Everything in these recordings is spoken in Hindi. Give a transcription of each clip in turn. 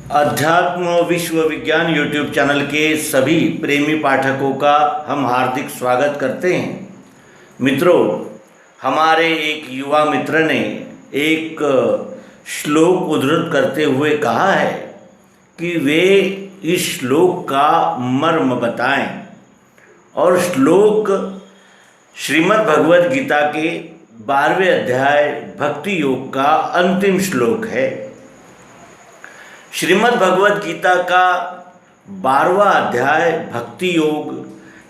अध्यात्म विश्व विज्ञान यूट्यूब चैनल के सभी प्रेमी पाठकों का हम हार्दिक स्वागत करते हैं। मित्रों, हमारे एक युवा मित्र ने एक श्लोक उद्धृत करते हुए कहा है कि वे इस श्लोक का मर्म बताएं। और श्लोक श्रीमद् भगवद गीता के 12वें अध्याय भक्ति योग का अंतिम श्लोक है। श्रीमद् भगवद गीता का 12वां अध्याय भक्ति योग,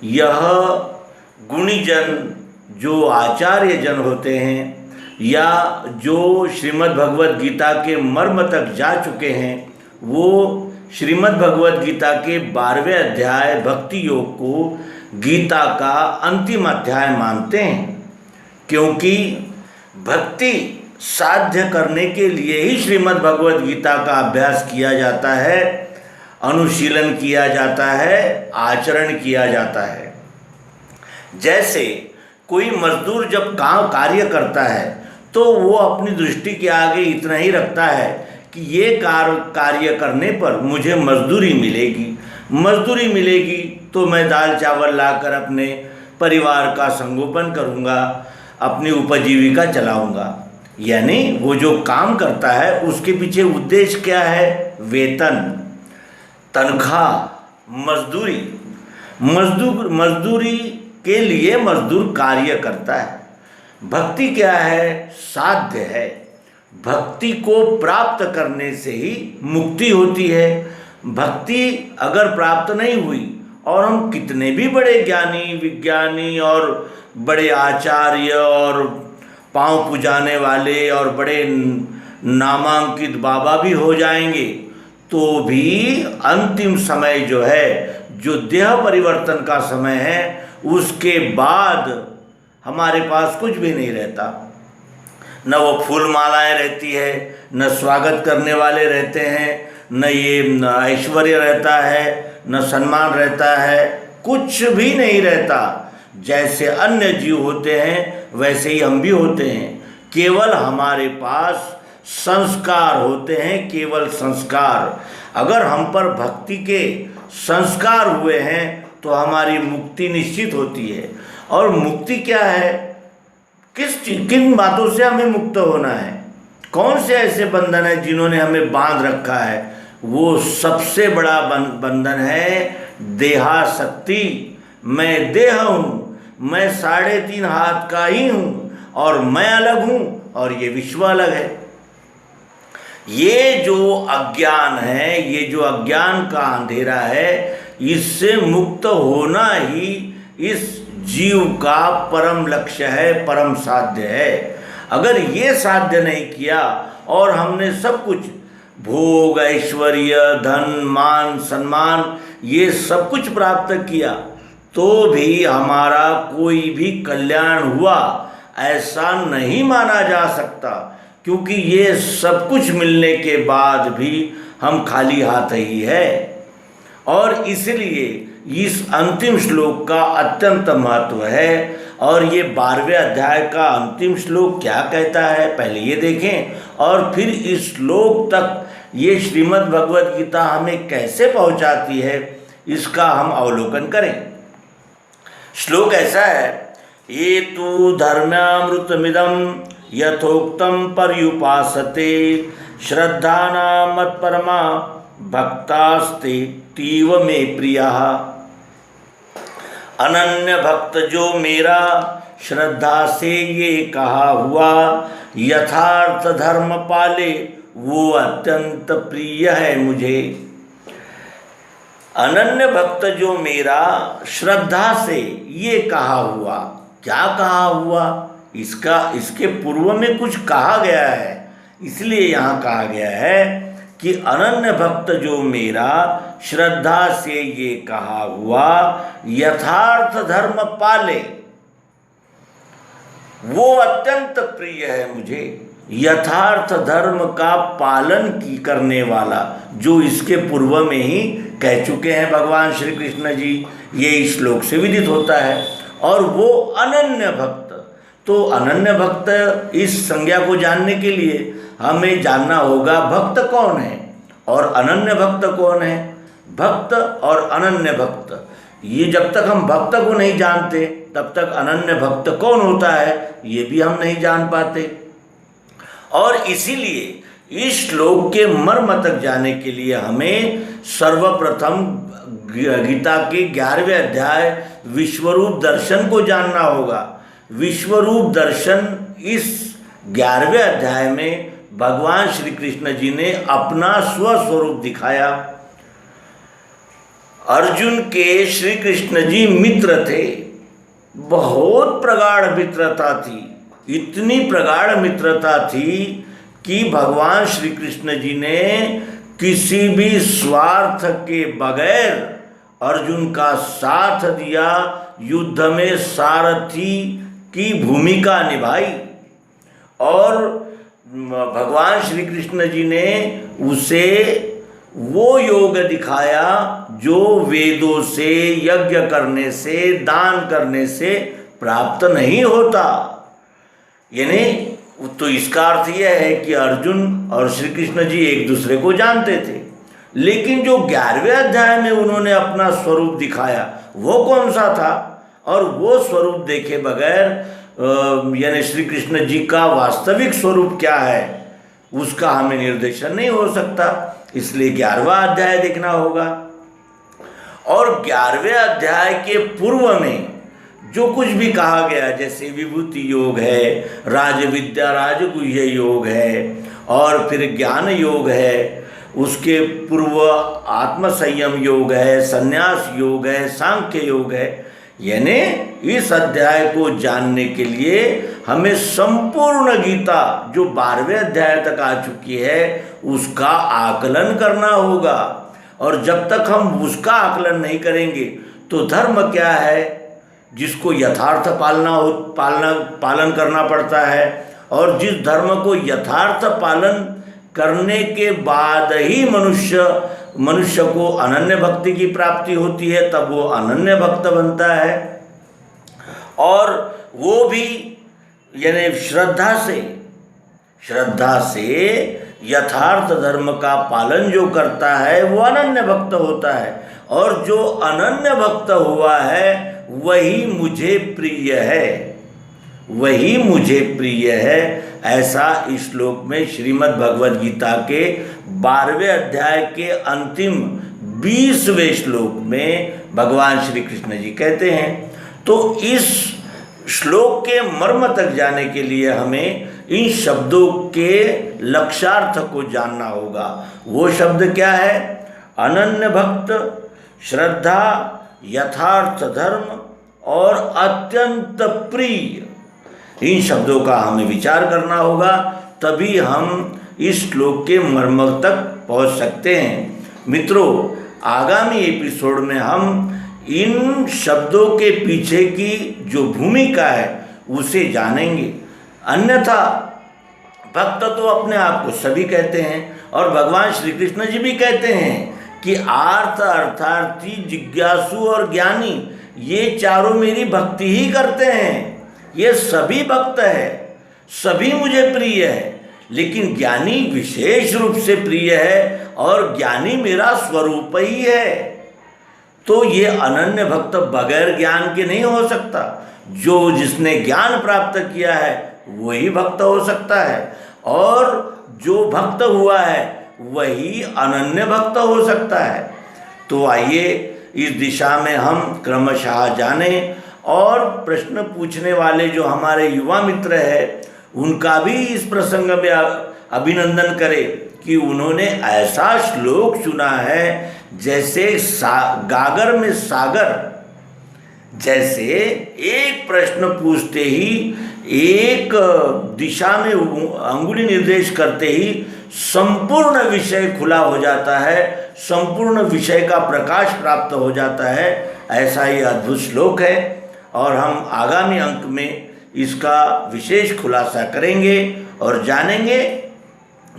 यह गुणीजन जो आचार्य जन होते हैं या जो श्रीमद् भगवद गीता के मर्म तक जा चुके हैं, वो श्रीमद् भगवद गीता के 12वें अध्याय भक्ति योग को गीता का अंतिम अध्याय मानते हैं, क्योंकि भक्ति साध्य करने के लिए ही श्रीमद् भगवद गीता का अभ्यास किया जाता है, अनुशीलन किया जाता है, आचरण किया जाता है। जैसे कोई मजदूर जब कार्य करता है तो वो अपनी दृष्टि के आगे इतना ही रखता है कि ये कार्य करने पर मुझे मजदूरी मिलेगी तो मैं दाल चावल लाकर अपने परिवार का संगोपन करूँगा, अपनी उपजीविका चलाऊँगा। यानी वो जो काम करता है उसके पीछे उद्देश्य क्या है? वेतन, तनख्वाह, मजदूरी के लिए मजदूर कार्य करता है। भक्ति क्या है? साध्य है। भक्ति को प्राप्त करने से ही मुक्ति होती है। भक्ति अगर प्राप्त नहीं हुई और हम कितने भी बड़े ज्ञानी विज्ञानी और बड़े आचार्य और पांव पुजाने वाले और बड़े नामांकित बाबा भी हो जाएंगे, तो भी अंतिम समय जो है, जो देह परिवर्तन का समय है, उसके बाद हमारे पास कुछ भी नहीं रहता। न वो फूल मालाएं रहती है, न स्वागत करने वाले रहते हैं, न ये ऐश्वर्य रहता है, न सम्मान रहता है, कुछ भी नहीं रहता। जैसे अन्य जीव होते हैं वैसे ही हम भी होते हैं। केवल हमारे पास संस्कार होते हैं, केवल संस्कार। अगर हम पर भक्ति के संस्कार हुए हैं तो हमारी मुक्ति निश्चित होती है। और मुक्ति क्या है? किन बातों से हमें मुक्त होना है? कौन से ऐसे बंधन है जिन्होंने हमें बांध रखा है? वो सबसे बड़ा बंधन है देहासक्ति। मैं देह हूँ, मैं 3.5 हाथ का ही हूँ और मैं अलग हूँ और ये विश्व अलग है। ये जो अज्ञान है, ये जो अज्ञान का अंधेरा है, इससे मुक्त होना ही इस जीव का परम लक्ष्य है, परम साध्य है। अगर ये साध्य नहीं किया और हमने सब कुछ भोग, ऐश्वर्य, धन, मान, सम्मान, ये सब कुछ प्राप्त किया तो भी हमारा कोई भी कल्याण हुआ ऐसा नहीं माना जा सकता, क्योंकि ये सब कुछ मिलने के बाद भी हम खाली हाथ ही है। और इसलिए इस अंतिम श्लोक का अत्यंत महत्व है। और ये 12वें अध्याय का अंतिम श्लोक क्या कहता है, पहले ये देखें और फिर इस श्लोक तक ये श्रीमद् भगवद गीता हमें कैसे पहुंचाती है, इसका हम अवलोकन करें। श्लोक ऐसा है, ये तु धर्म्यामृतमिदं यथोक्तं पर्युपासते श्रद्धाना मत्परमा भक्तास्ते तीव मे प्रियः। अनन्य भक्त जो मेरा श्रद्धा से ये कहा हुआ, यथार्थ धर्म पाले वो अत्यंत प्रिय है मुझे। अनन्य भक्त जो मेरा श्रद्धा से ये कहा हुआ, क्या कहा हुआ? इसके पूर्व में कुछ कहा गया है, इसलिए यहाँ कहा गया है कि अनन्य भक्त जो मेरा श्रद्धा से ये कहा हुआ, यथार्थ धर्म पाले वो अत्यंत प्रिय है मुझे। यथार्थ धर्म का पालन करने वाला, जो इसके पूर्व में ही कह चुके हैं भगवान श्री कृष्ण जी, ये इस श्लोक से विदित होता है। और वो अनन्य भक्त, तो अनन्य भक्त, इस संज्ञा को जानने के लिए हमें जानना होगा भक्त कौन है और अनन्य भक्त कौन है? भक्त और अनन्य भक्त, ये जब तक हम भक्त को नहीं जानते तब तक अनन्य भक्त कौन होता है ये भी हम नहीं जान पाते। और इसीलिए इस श्लोक के मर्म तक जाने के लिए हमें सर्वप्रथम गीता के 11वें अध्याय विश्वरूप दर्शन को जानना होगा। विश्वरूप दर्शन इस 11वें अध्याय में भगवान श्री कृष्ण जी ने अपना स्वस्वरूप दिखाया। अर्जुन के श्री कृष्ण जी मित्र थे, बहुत प्रगाढ़ मित्रता थी, इतनी प्रगाढ़ मित्रता थी कि भगवान श्री कृष्ण जी ने किसी भी स्वार्थ के बगैर अर्जुन का साथ दिया, युद्ध में सारथी की भूमिका निभाई और भगवान श्री कृष्ण जी ने उसे वो योग दिखाया जो वेदों से, यज्ञ करने से, दान करने से प्राप्त नहीं होता। यानी तो इसका अर्थ यह है कि अर्जुन और श्री कृष्ण जी एक दूसरे को जानते थे, लेकिन जो 11वें अध्याय में उन्होंने अपना स्वरूप दिखाया वो कौन सा था? और वो स्वरूप देखे बगैर यानी श्री कृष्ण जी का वास्तविक स्वरूप क्या है उसका हमें निर्देशन नहीं हो सकता, इसलिए 11वां अध्याय देखना होगा। और 11वें अध्याय के पूर्व में जो कुछ भी कहा गया, जैसे विभूति योग है, राजविद्या राजगुह्य योग है, और फिर ज्ञान योग है, उसके पूर्व आत्मसंयम योग है, संन्यास योग है, सांख्य योग है। यानी इस अध्याय को जानने के लिए हमें संपूर्ण गीता जो 12वें अध्याय तक आ चुकी है उसका आकलन करना होगा। और जब तक हम उसका आकलन नहीं करेंगे तो धर्म क्या है जिसको यथार्थ पालन करना पड़ता है, और जिस धर्म को यथार्थ पालन करने के बाद ही मनुष्य को अनन्य भक्ति की प्राप्ति होती है, तब वो अनन्य भक्त बनता है। और वो भी यानी श्रद्धा से यथार्थ धर्म का पालन जो करता है वो अनन्य भक्त होता है, और जो अनन्य भक्त हुआ है वही मुझे प्रिय है, वही मुझे प्रिय है। ऐसा इस श्लोक में श्रीमद् भगवद गीता के 12वें अध्याय के अंतिम 20वें श्लोक में भगवान श्री कृष्ण जी कहते हैं। तो इस श्लोक के मर्म तक जाने के लिए हमें इन शब्दों के लक्ष्यार्थ को जानना होगा। वो शब्द क्या है? अनन्य भक्त, श्रद्धा, यथार्थ धर्म और अत्यंत प्रिय। इन शब्दों का हमें विचार करना होगा, तभी हम इस श्लोक के मर्म तक पहुंच सकते हैं। मित्रों, आगामी एपिसोड में हम इन शब्दों के पीछे की जो भूमिका है उसे जानेंगे। अन्यथा भक्त तो अपने आप को सभी कहते हैं, और भगवान श्री कृष्ण जी भी कहते हैं कि आर्थ, अर्थार्थी, जिज्ञासु और ज्ञानी ये चारों मेरी भक्ति ही करते हैं। ये सभी भक्त है, सभी मुझे प्रिय है, लेकिन ज्ञानी विशेष रूप से प्रिय है, और ज्ञानी मेरा स्वरूप ही है। तो ये अनन्य भक्त बगैर ज्ञान के नहीं हो सकता। जो जिसने ज्ञान प्राप्त किया है वही भक्त हो सकता है, और जो भक्त हुआ है वही अनन्य भक्त हो सकता है। तो आइए इस दिशा में हम क्रमशः जानें, और प्रश्न पूछने वाले जो हमारे युवा मित्र हैं उनका भी इस प्रसंग में अभिनंदन करें कि उन्होंने ऐसा श्लोक चुना है जैसे गागर में सागर। जैसे एक प्रश्न पूछते ही, एक दिशा में अंगुली निर्देश करते ही संपूर्ण विषय खुला हो जाता है, संपूर्ण विषय का प्रकाश प्राप्त हो जाता है। ऐसा ही अद्भुत श्लोक है, और हम आगामी अंक में इसका विशेष खुलासा करेंगे और जानेंगे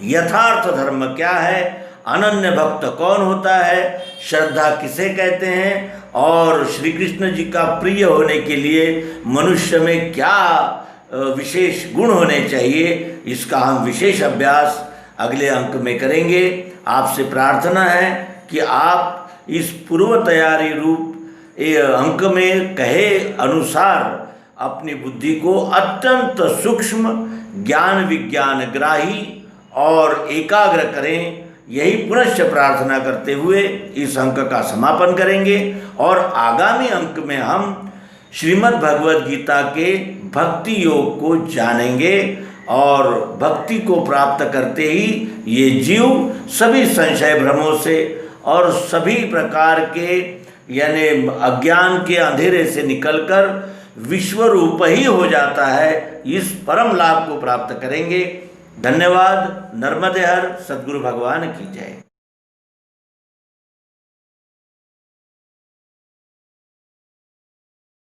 यथार्थ धर्म क्या है, अनन्य भक्त कौन होता है, श्रद्धा किसे कहते हैं, और श्री कृष्ण जी का प्रिय होने के लिए मनुष्य में क्या विशेष गुण होने चाहिए। इसका हम विशेष अभ्यास अगले अंक में करेंगे। आपसे प्रार्थना है कि आप इस पूर्व तैयारी रूप अंक में कहे अनुसार अपनी बुद्धि को अत्यंत सूक्ष्म, ज्ञान विज्ञान ग्राही और एकाग्र करें। यही पुनश्च प्रार्थना करते हुए इस अंक का समापन करेंगे और आगामी अंक में हम श्रीमद् भगवद गीता के भक्ति योग को जानेंगे और भक्ति को प्राप्त करते ही ये जीव सभी संशय भ्रमों से और सभी प्रकार के यानी अज्ञान के अंधेरे से निकलकर विश्व रूप ही हो जाता है। इस परम लाभ को प्राप्त करेंगे। धन्यवाद। नर्मदे हर। सद्गुरु भगवान की जय।